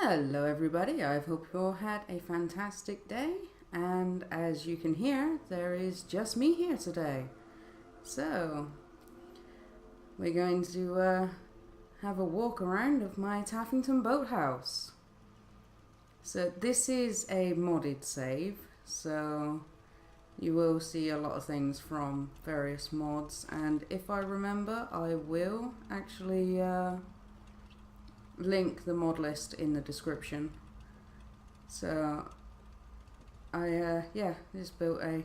Hello everybody, I hope you all had a fantastic day, and as you can hear, there is just me here today. So, we're going to have a walk around of my Taffington Boathouse. So this is a modded save, so you will see a lot of things from various mods, and if I remember, I will actually link the mod list in the description. So I just built a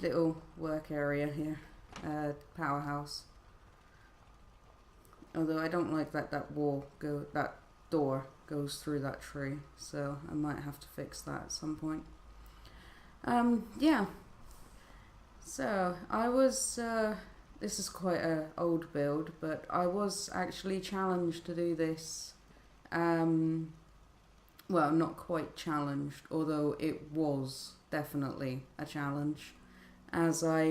little work area here, powerhouse. Although I don't like that that door goes through that tree, so I might have to fix that at some point. Yeah. So I was this is quite an old build, but I was actually challenged to do this. Well, not quite challenged, although it was definitely a challenge, as I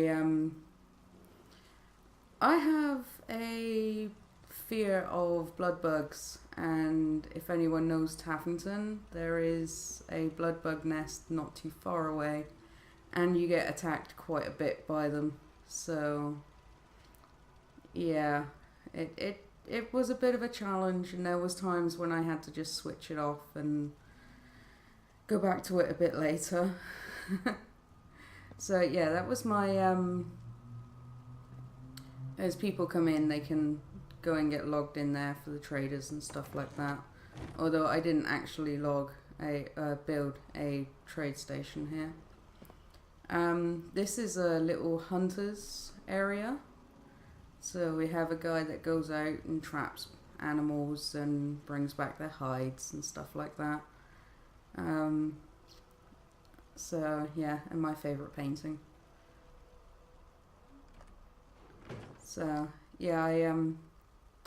have a fear of blood bugs, and if anyone knows Taffington, there is a blood bug nest not too far away, and you get attacked quite a bit by them. So yeah, it was a bit of a challenge, and there was times when I had to just switch it off and go back to it a bit later. So yeah, that was my as people come in, they can go and get logged in there for the traders and stuff like that. Although I didn't actually build a trade station here. This is a little hunter's area. So we have a guy that goes out and traps animals and brings back their hides and stuff like that. So yeah, and my favourite painting. So yeah,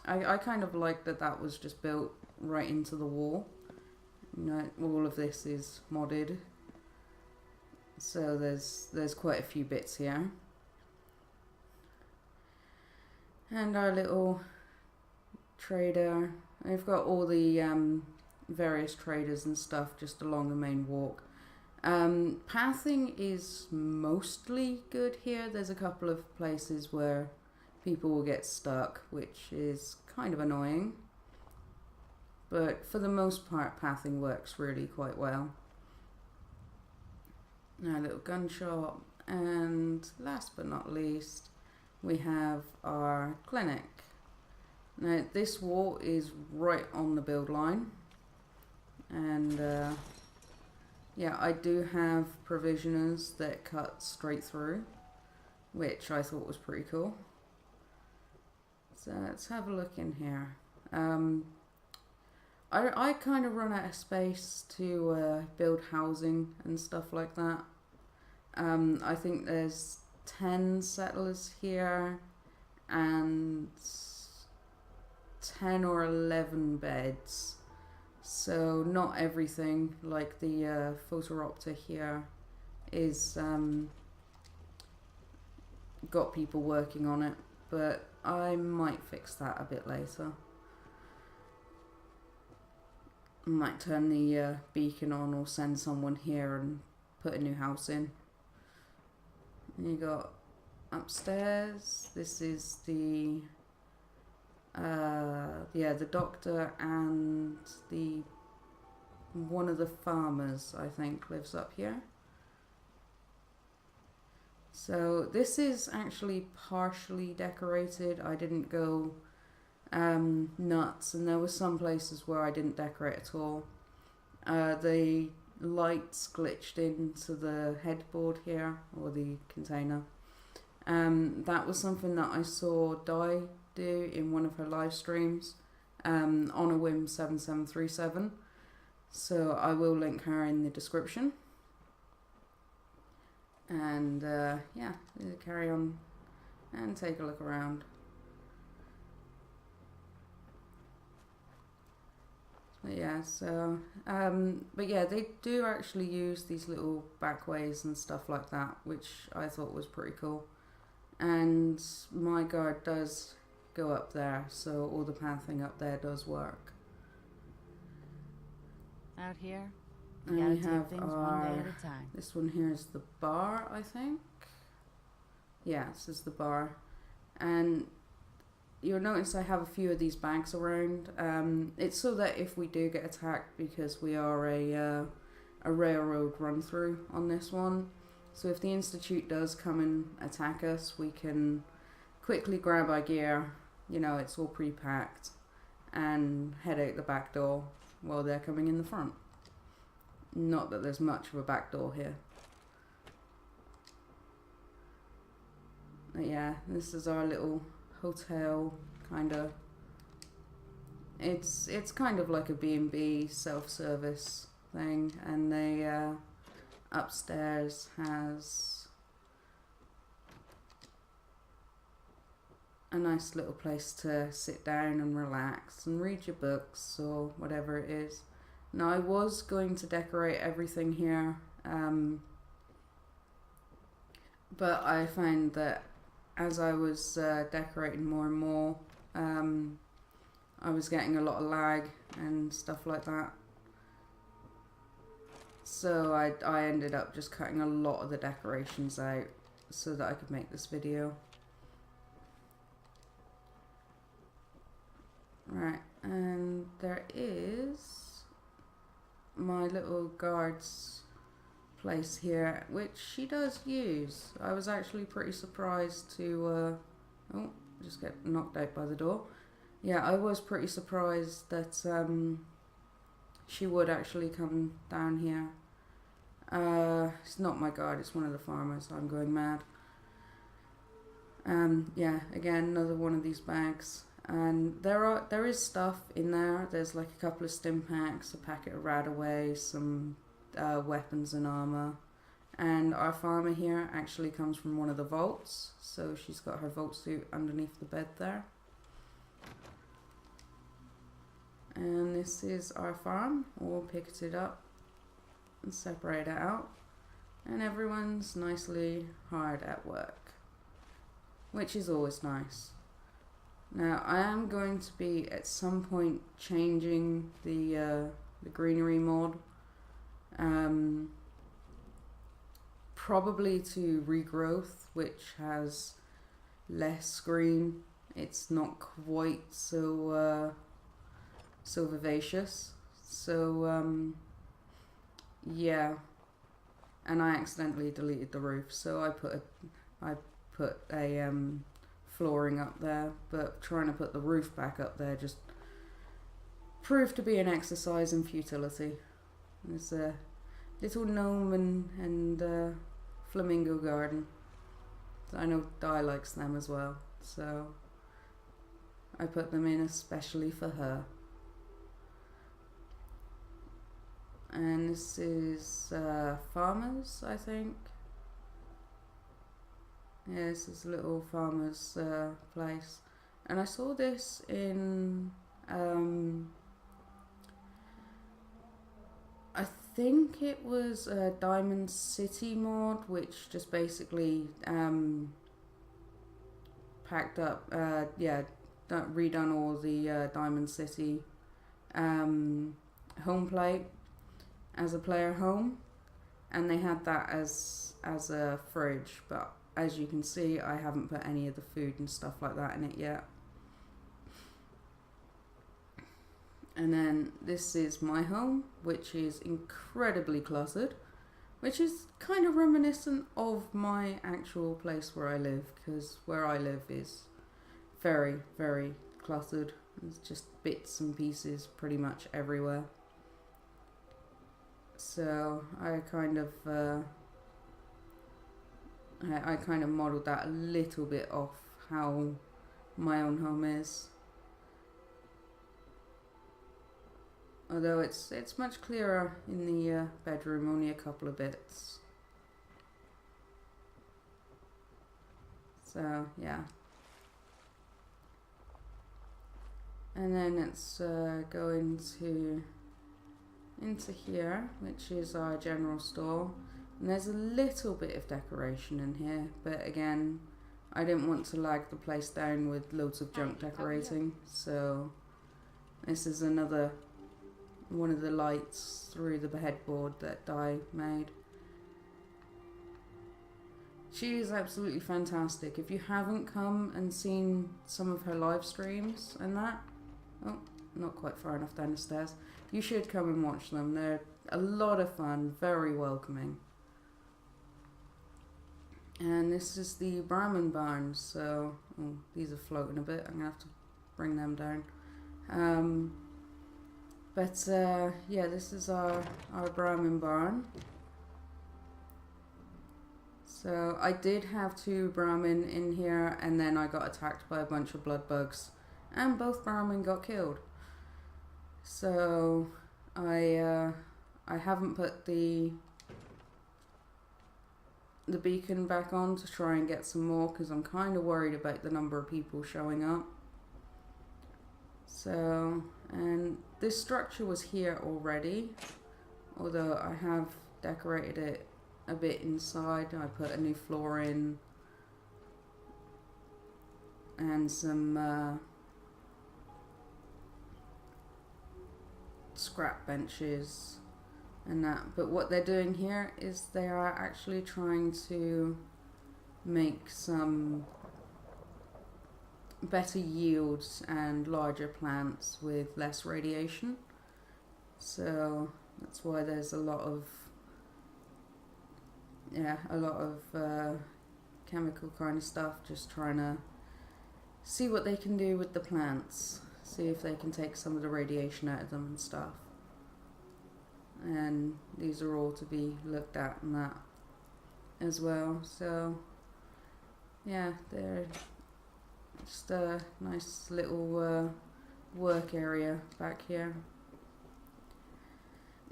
I kind of like that was just built right into the wall. You know, all of this is modded. So there's quite a few bits here. And our little trader. We've got all the various traders and stuff just along the main walk. Pathing is mostly good here. There's a couple of places where people will get stuck, which is kind of annoying. But for the most part, pathing works really quite well. Now, a little gun shop, and last but not least, we have our clinic. Now this wall is right on the build line, and yeah, I do have provisioners that cut straight through, which I thought was pretty cool. So let's have a look in here. I kind of run out of space to build housing and stuff like that. I think there's 10 settlers here and 10 or 11 beds, so not everything, like the Photoropter here is got people working on it, but I might fix that a bit later. I might turn the beacon on or send someone here and put a new house in. And you got upstairs, this is the the doctor and one of the farmers, I think, lives up here. So this is actually partially decorated. I didn't go nuts, and there were some places where I didn't decorate at all. The lights glitched into the headboard here, or the container. That was something that I saw Di do in one of her live streams, on a whim 7737. So I will link her in the description. And yeah, carry on and take a look around. But yeah, so but yeah, they do actually use these little backways and stuff like that, which I thought was pretty cool. And my guard does go up there, so all the pathing up there does work. out here. And You gotta we take have things one day at a time. this one here is the bar, I think. Yeah, this is the bar. And you'll notice I have a few of these bags around. It's so that if we do get attacked, because we are a railroad run through on this one, so if the Institute does come and attack us, we can quickly grab our gear, you know, it's all pre-packed, and head out the back door while they're coming in the front. Not that there's much of a back door here. But yeah, this is our little hotel, kind of. It's kind of like a B&B self-service thing, and they upstairs has a nice little place to sit down and relax and read your books or whatever it is. Now I was going to decorate everything here, but I found that as I was decorating more and more, I was getting a lot of lag and stuff like that. So I ended up just cutting a lot of the decorations out so that I could make this video. Right, and there is my little guard's place here, which she does use. I was actually pretty surprised to oh, just get knocked out by the door. Yeah, I was pretty surprised that she would actually come down here. It's not my guard, it's one of the farmers. I'm going mad. Yeah, again, another one of these bags. And there is stuff in there. There's like a couple of stim packs, a packet of Radaway, some weapons and armor. And our farmer here actually comes from one of the vaults, so she's got her vault suit underneath the bed there. And this is our farm, all picketed up and separated out, and everyone's nicely hard at work, which is always nice. Now I am going to be at some point changing the greenery mod, probably to regrowth, which has less green. It's not quite so so vivacious. So yeah, and I accidentally deleted the roof, so I put a flooring up there, but trying to put the roof back up there just proved to be an exercise in futility. There's a little gnome and flamingo garden. I know Di likes them as well, so I put them in especially for her. And this is farmers, I think. Yeah, this is a little farmer's place. And I saw this in, I think it was a Diamond City mod, which just basically packed up, yeah, redone all the Diamond City home plate as a player home, and they had that as a fridge, but as you can see I haven't put any of the food and stuff like that in it yet. And then this is my home, which is incredibly cluttered, which is kind of reminiscent of my actual place where I live, because where I live is very, very cluttered. There's just bits and pieces pretty much everywhere. So I kind of modelled that a little bit off how my own home is. Although it's much clearer in the bedroom, only a couple of bits. So yeah. And then let's go into here, which is our general store. And there's a little bit of decoration in here, but again, I didn't want to lag the place down with loads of junk decorating, so this is another one of the lights through the headboard that Di made. She is absolutely fantastic. If you haven't come and seen some of her live streams and that, oh, not quite far enough down the stairs, you should come and watch them. They're a lot of fun, very welcoming. And this is the Brahmin barn, so these are floating a bit. I'm gonna have to bring them down. Yeah, this is our Brahmin barn. So I did have 2 Brahmin in here, and then I got attacked by a bunch of blood bugs, and both Brahmin got killed. So I haven't put the beacon back on to try and get some more, because I'm kind of worried about the number of people showing up. So, and this structure was here already, although I have decorated it a bit inside. I put a new floor in and some scrap benches and that. But what they're doing here is they are actually trying to make some better yields and larger plants with less radiation. So that's why there's a lot of chemical kind of stuff, just trying to see what they can do with the plants, see if they can take some of the radiation out of them and stuff. And these are all to be looked at and that as well. So yeah, they're just a nice little work area back here.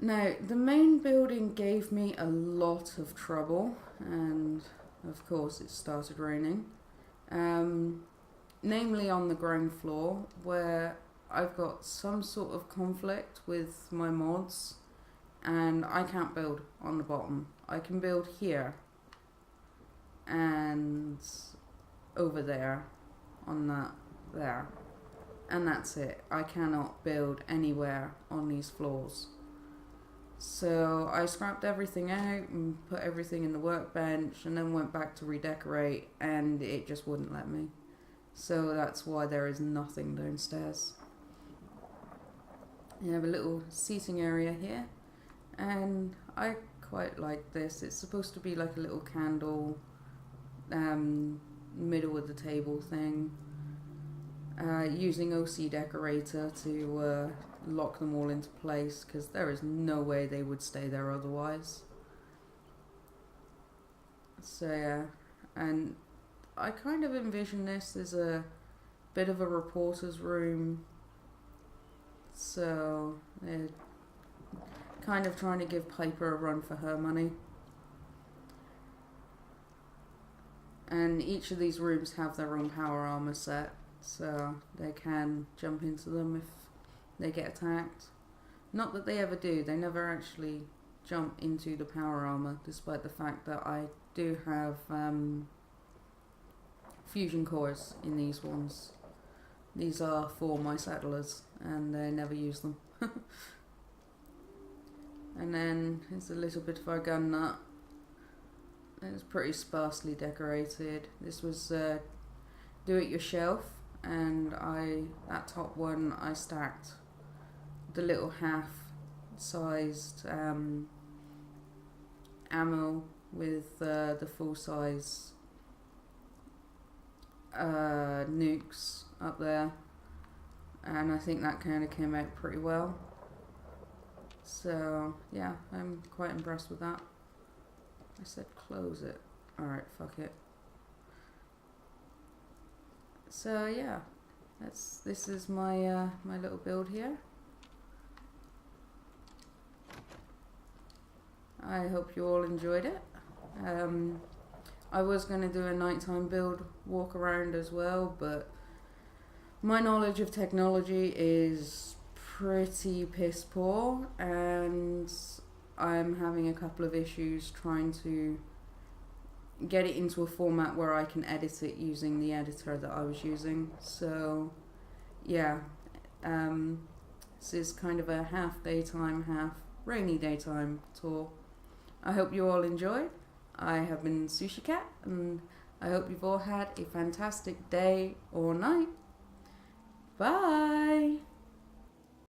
Now, the main building gave me a lot of trouble, and of course it started raining. Namely on the ground floor, where I've got some sort of conflict with my mods, and I can't build on the bottom. I can build here and over there on that there, and that's it. I cannot build anywhere on these floors. So I scrapped everything out and put everything in the workbench, and then went back to redecorate, and it just wouldn't let me. So that's why there is nothing downstairs. You have a little seating area here, and I quite like this. It's supposed to be like a little candle middle of the table thing. Using OC decorator to lock them all into place, because there is no way they would stay there otherwise. So yeah, and I kind of envision this as a bit of a reporter's room, so they're kind of trying to give Piper a run for her money. And each of these rooms have their own power armor set, so they can jump into them if they get attacked. Not that they ever do, they never actually jump into the power armor, despite the fact that I do have fusion cores in these ones. These are for my settlers, and they never use them. And then here's a little bit of our gun nut. It's pretty sparsely decorated. This was do it yourself, and that top one I stacked the little half-sized ammo with the full-size nukes up there, and I think that kind of came out pretty well. So yeah, I'm quite impressed with that. I said close it. Alright, fuck it. So yeah, this is my my little build here. I hope you all enjoyed it. I was going to do a nighttime build walk around as well, but my knowledge of technology is pretty piss poor, and I'm having a couple of issues trying to get it into a format where I can edit it using the editor that I was using. So yeah, This is kind of a half daytime, half rainy daytime tour. I hope you all enjoyed. I have been Sushikat, and I hope you've all had a fantastic day or night. Bye!